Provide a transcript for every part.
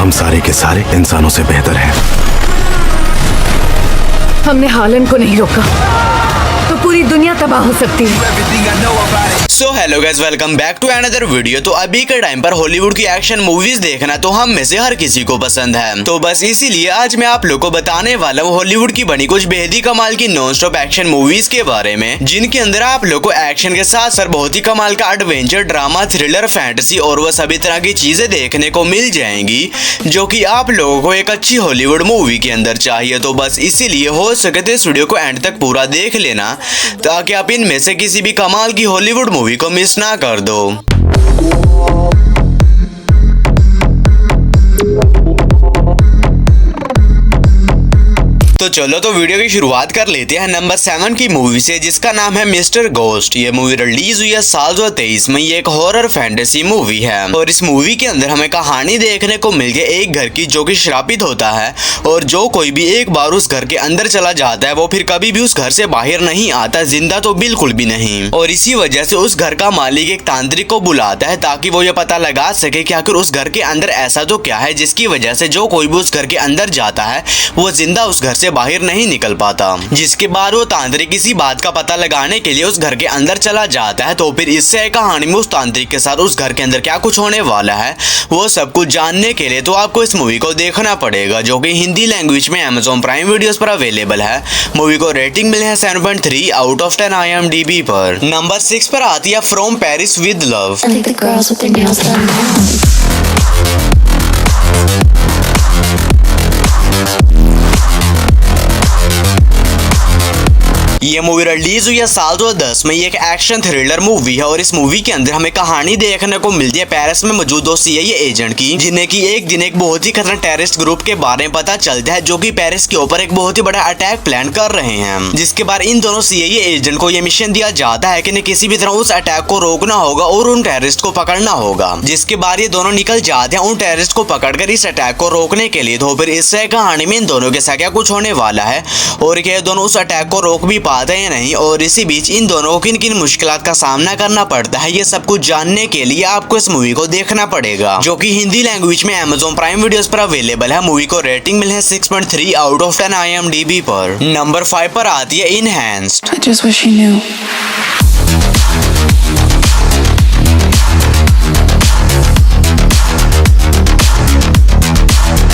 हम सारे के सारे इंसानों से बेहतर हैं। हमने हालन को नहीं रोका तो पूरी दुनिया तबाह हो सकती है। So hello guys, welcome back to another video. तो अभी के टाइम पर हॉलीवुड की एक्शन मूवीज देखना तो हम में से हर किसी को पसंद है, तो बस इसीलिए आज मैं आप लोग को बताने वाला हूँ हॉलीवुड की बनी कुछ बेहद ही कमाल की नॉन स्टॉप एक्शन मूवीज के बारे में, जिनके अंदर आप लोग को एक्शन के साथ साथ बहुत ही कमाल का एडवेंचर, ड्रामा, थ्रिलर, फैंटेसी और वह सभी तरह की चीजें देखने को मिल जाएंगी जो कि आप लोगों को एक अच्छी हॉलीवुड मूवी के अंदर चाहिए। तो बस इसीलिए हो सके तो इस वीडियो को एंड तक पूरा देख लेना ताकि आप इनमें से किसी भी कमाल की हॉलीवुड मूवी को मिस ना कर दो। तो चलो तो वीडियो की शुरुआत कर लेते हैं नंबर 7 की मूवी से, जिसका नाम है मिस्टर गोस्ट। ये मूवी रिलीज हुई है साल 2023 में। ये एक हॉरर फैंटेसी मूवी है और इस मूवी के अंदर हमें कहानी देखने को मिल गई एक घर की जो कि श्रापित होता है और जो कोई भी एक बार उस घर के अंदर चला जाता है वो फिर कभी भी उस घर से बाहर नहीं आता, जिंदा तो बिल्कुल भी नहीं। और इसी वजह से उस घर का मालिक एक तांत्रिक को बुलाता है ताकि वो ये पता लगा सके कि आखिर उस घर के अंदर ऐसा तो क्या है जिसकी वजह से जो कोई भी उस घर के अंदर जाता है वो जिंदा उस घर से बाहर नहीं निकल पाता। जिसके बाद वो तांत्रिक इसी बात का पता लगाने के लिए उस घर के अंदर चला जाता है। तो फिर इससे कहानी में उस तांत्रिक के साथ उस घर के अंदर क्या कुछ होने वाला है वो सब कुछ जानने के लिए तो आपको इस मूवी को देखना पड़ेगा, जो कि हिंदी लैंग्वेज में Amazon प्राइम वीडियोस पर अवेलेबल है। मूवी को रेटिंग मिले है 7.3 आउट ऑफ 10 IMDb पर। नंबर 6 पर आती है फ्रॉम पेरिस विद लव। ये मूवी रिलीज हुई है साल 2010 में। ये एक एक्शन थ्रिलर मूवी है और इस मूवी के अंदर हमें कहानी देखने को मिलती है पेरिस में मौजूद दो CIA एजेंट की, जिन्हें की एक दिन एक बहुत ही खतरनाक टेररिस्ट ग्रुप के बारे में पता चलता है जो कि पेरिस के ऊपर एक बहुत ही बड़ा अटैक प्लान कर रहे हैं। जिसके बाद इन दोनों CIA एजेंट को यह मिशन दिया जाता है कि इन्हें किसी भी तरह उस अटैक को रोकना होगा और उन टेररिस्ट को पकड़ना होगा। जिसके बाद ये दोनों निकल जाते हैं उन टेररिस्ट को पकड़कर इस अटैक को रोकने के लिए। तो फिर इससे कहानी में इन दोनों के साथ क्या कुछ होने वाला है और क्या दोनों उस अटैक को रोक भी पाते हैं नहीं, और इसी बीच इन दोनों को किन किन मुश्किलात का सामना करना पड़ता है ये सब कुछ जानने के लिए आपको इस मूवी को देखना पड़ेगा, जो कि हिंदी लैंग्वेज में Amazon प्राइम वीडियोस पर अवेलेबल है। मूवी को रेटिंग मिले है 6.3 आउट ऑफ 10 IMDb पर। नंबर 5 पर आती है इनहैंस्ड।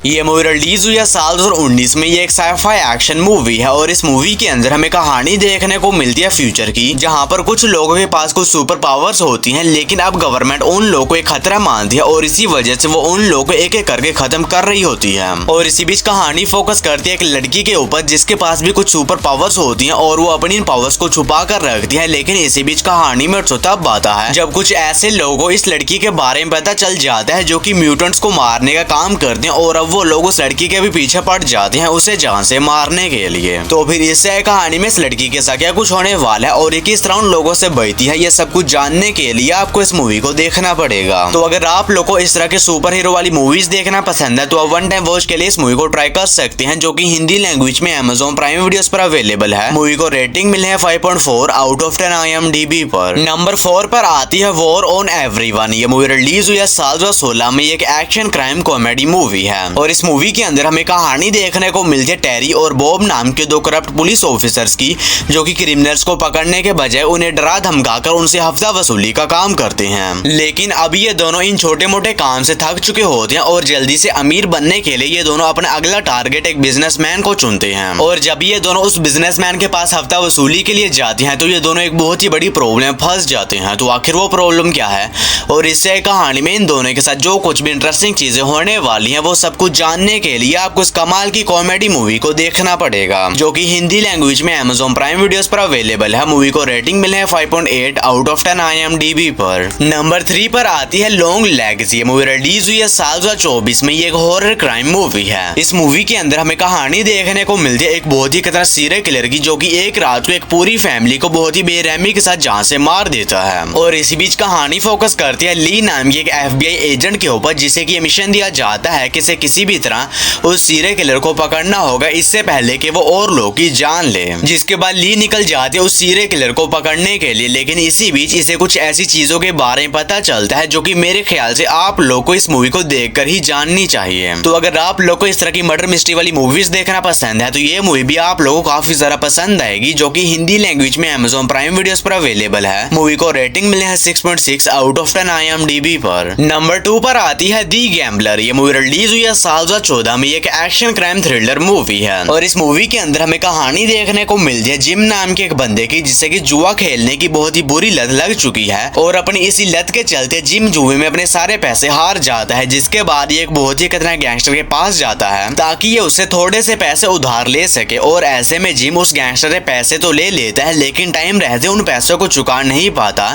ये मूवी रिलीज हुई है साल 2019 में। ये एक साइफाई एक्शन मूवी है और इस मूवी के अंदर हमें कहानी देखने को मिलती है फ्यूचर की, जहां पर कुछ लोगों के पास कुछ सुपर पावर्स होती हैं, लेकिन अब गवर्नमेंट उन लोगों को एक खतरा मानती है और इसी वजह से वो उन लोगों को एक एक करके खत्म कर रही होती है। और इसी बीच कहानी फोकस करती है एक लड़की के ऊपर जिसके पास भी कुछ सुपर पावर्स होती है और वो अपनी इन पावर्स को छुपा कर रखती है। लेकिन इसी बीच कहानी में तब आता है जब कुछ ऐसे लोगों को इस लड़की के बारे में पता चल जाता है जो कि म्यूटेंट्स को मारने का काम करते हैं और अब वो लोग उस लड़की के भी पीछे पड़ जाते हैं उसे जान से मारने के लिए। तो फिर इससे कहानी में इस लड़की के साथ क्या कुछ होने वाला है और किस तरह उन लोगों से बचती है ये सब कुछ जानने के लिए आपको इस मूवी को देखना पड़ेगा। तो अगर आप लोग को इस तरह के सुपर हीरो वाली मूवीज देखना पसंद है तो आप वन टाइम वॉच के लिए इस मूवी को ट्राई कर सकते हैं, जो कि हिंदी लैंग्वेज में Amazon प्राइम वीडियोस पर अवेलेबल है। मूवी को रेटिंग मिले है 5.4 आउट ऑफ 10 IMDb पर। नंबर 4 पर आती है वॉर ऑन एवरीवन। ये मूवी रिलीज हुई है साल 2016 में। एक एक्शन क्राइम कॉमेडी मूवी है और इस मूवी के अंदर हमें कहानी देखने को मिलती है टेरी और बॉब नाम के दो करप्ट पुलिस ऑफिसर्स की, जो कि क्रिमिनल्स को पकड़ने के बजाय उन्हें डरा धमकाकर उनसे हफ्ता वसूली का काम करते हैं। लेकिन अब ये दोनों इन छोटे मोटे काम से थक चुके होते हैं और जल्दी से अमीर बनने के लिए ये दोनों अपना अगला टारगेट एक बिजनेसमैन को चुनते हैं। और जब ये दोनों उस बिजनेसमैन के पास हफ्ता वसूली के लिए जाते हैं तो ये दोनों एक बहुत ही बड़ी प्रॉब्लम फंस जाते हैं। तो आखिर वो प्रॉब्लम क्या है और इससे कहानी में इन दोनों के साथ जो कुछ भी इंटरेस्टिंग चीजें होने वाली हैं वो सब कुछ जानने के लिए आपको इस कमाल की कॉमेडी मूवी को देखना पड़ेगा, जो कि हिंदी लैंग्वेज में Amazon प्राइम वीडियोस पर अवेलेबल है। मूवी को रेटिंग मिले है 5.8 आउट ऑफ 10 IMDb पर। नंबर 3 पर आती है लॉन्ग लेग्स। ये मूवी रिलीज हुई है साल 2024 में। ये एक हॉरर क्राइम मूवी है। इस मूवी के अंदर हमें कहानी देखने को मिलती है एक बहुत ही खतरनाक सीरियल किलर की, जो कि एक रात को एक पूरी फैमिली को बहुत ही बेरहमी के साथ जान से मार देता है। और इसी बीच कहानी फोकस करती है ली नाम की एक FBI एजेंट के ऊपर, जिसे की मिशन दिया जाता है कि किसी किसी भी तरह उस सीरियल किलर को पकड़ना होगा इससे पहले कि वो और लोग की जान ले। जिसके बाद ली निकल जाती है उस सीरियल किलर को पकड़ने के लिए, लेकिन इसी बीच इसे कुछ ऐसी चीजों के बारे में पता चलता है जो कि मेरे ख्याल से आप लोग को इस मूवी को देखकर ही जाननी चाहिए। तो अगर आप लोग को इस तरह की मर्डर मिस्ट्री वाली मूवीज देखना पसंद है तो ये मूवी भी आप लोगों को काफी ज्यादा पसंद आएगी, जो कि हिंदी लैंग्वेज में Amazon प्राइम वीडियोस पर अवेलेबल है। मूवी को रेटिंग मिले है 6.6 आउट ऑफ 10 IMDb पर। नंबर 2 पर आती है दी गैम्बलर। ये मूवी रिलीज हुई है साल 2014 में। एक एक्शन क्राइम थ्रिलर मूवी है और इस मूवी के अंदर हमें कहानी देखने को मिलती है जिम नाम के एक बंदे की, जिससे कि जुआ खेलने की बहुत ही बुरी लत लग चुकी है और अपनी इसी लत के चलते जिम जुए में अपने सारे पैसे हार जाता है। जिसके बाद ये एक बहुत ही खतरनाक गैंगस्टर के पास जाता है ताकि ये उससे थोड़े से पैसे उधार ले सके, और ऐसे में जिम उस गैंगस्टर से पैसे तो ले लेता है लेकिन टाइम रहते उन पैसों को चुका नहीं पाता,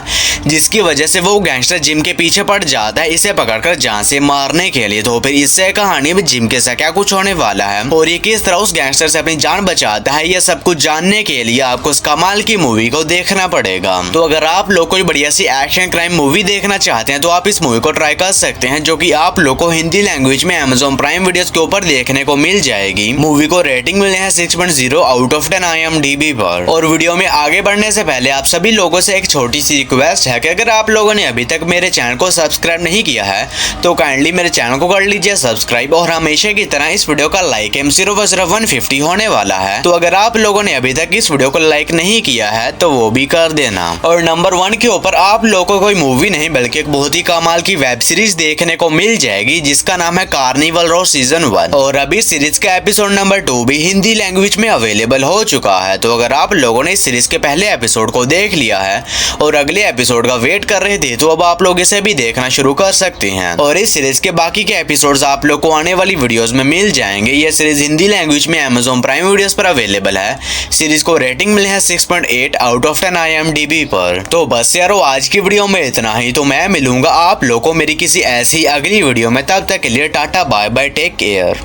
जिसकी वजह से वो गैंगस्टर जिम के पीछे पड़ जाता है इसे पकड़कर जान से मारने के लिए। तो फिर इससे कहानी में जिम के साथ क्या कुछ होने वाला है और ये किस तरह उस गैंगस्टर से अपनी जान बचाता है, ये सब कुछ जानने के लिए आपको इस कमाल की मूवी को देखना पड़ेगा। तो अगर आप लोग कोई बढ़िया सी एक्शन क्राइम मूवी देखना चाहते हैं तो आप इस मूवी को ट्राई कर सकते हैं, जो कि आप लोग को हिंदी लैंग्वेज में Amazon प्राइम वीडियोस के ऊपर देखने को मिल जाएगी। मूवी को रेटिंग मिले है 6.0 आउट ऑफ 10 IMDb पर। और वीडियो में आगे बढ़ने से पहले आप सभी लोगों से एक छोटी सी रिक्वेस्ट है कि अगर आप लोगों ने अभी तक मेरे चैनल को सब्सक्राइब नहीं किया है तो काइंडली मेरे चैनल को कर लीजिए सब्सक्राइब, और हमेशा की तरह इस वीडियो का लाइक सिर्फ 150 होने वाला है। तो अगर आप लोगों ने अभी तक इस वीडियो को लाइक नहीं किया है तो वो भी कर देना। और नंबर 1 के ऊपर आप लोगों को कोई मूवी नहीं बल्कि एक बहुत ही कमाल की वेब सीरीज देखने को मिल जाएगी जिसका नाम है कार्निवल रो सीजन 1, और अभी सीरीज का एपिसोड नंबर 2 भी हिंदी लैंग्वेज में अवेलेबल हो चुका है। तो अगर आप लोगों ने इस सीरीज के पहले एपिसोड को देख लिया है और अगले एपिसोड का वेट कर रहे थे तो अब आप लोग इसे भी देखना शुरू कर सकते हैं, और इस सीरीज के बाकी के एपिसोड्स आप लोग को आने वाली वीडियोस में मिल जाएंगे। ये सीरीज हिंदी लैंग्वेज में Amazon प्राइम वीडियोस पर अवेलेबल है। सीरीज को रेटिंग मिले है 6.8 आउट ऑफ 10 IMDb पर। तो बस यारो आज की वीडियो में इतना ही। तो मैं मिलूंगा आप लोग को मेरी किसी ऐसी अगली वीडियो में, तब तक के लिए tata bye bye take care.